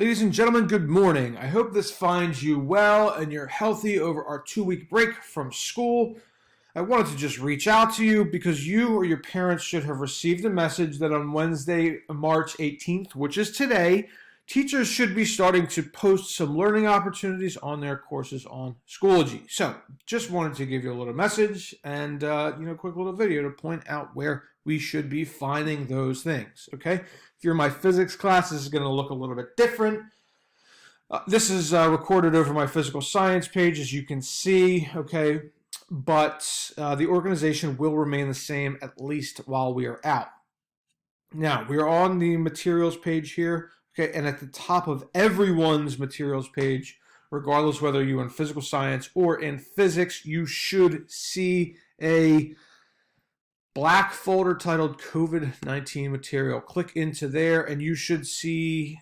Ladies and gentlemen, good morning. I hope this finds you well and you're healthy over our 2-week break from school. I wanted to just reach out to you because you or your parents should have received a message that on Wednesday, March 18th, which is today, teachers should be starting to post some learning opportunities on their courses on Schoology. So just wanted to give you a little message and a quick little video to point out where we should be finding those things, okay? If you're in my physics class, this is going to look a little bit different. This is recorded over my physical science page, as you can see, okay? But the organization will remain the same at least while we are out. Now, we are on the materials page here, okay? And at the top of everyone's materials page, regardless whether you're in physical science or in physics, you should see a black folder titled COVID-19 material. Click into there and you should see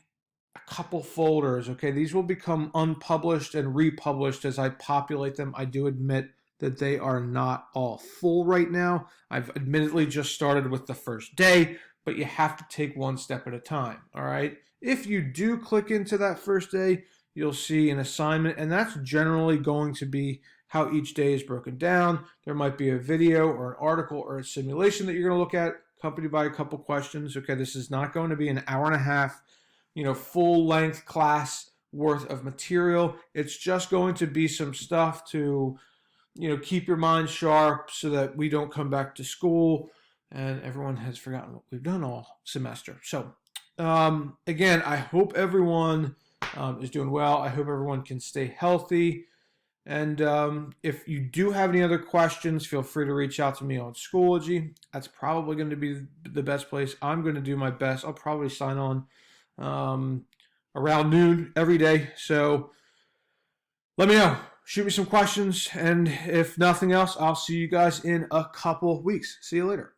a couple folders, okay? These will become unpublished and republished as I populate them. I do admit that they are not all full right now. I've admittedly just started with the first day, but you have to take one step at a time, all right? If you do click into that first day, you'll see an assignment, and that's generally going to be how each day is broken down. There might be a video or an article or a simulation that you're going to look at, accompanied by a couple questions. Okay, this is not going to be an hour and a half, full-length class worth of material. It's just going to be some stuff to, keep your mind sharp so that we don't come back to school and everyone has forgotten what we've done all semester. So, again, I hope everyone is doing well. I hope everyone can stay healthy. And if you do have any other questions, feel free to reach out to me on Schoology. That's probably going to be the best place. I'm going to do my best. I'll probably sign on around noon every day. So let me know. Shoot me some questions. And if nothing else, I'll see you guys in a couple weeks. See you later.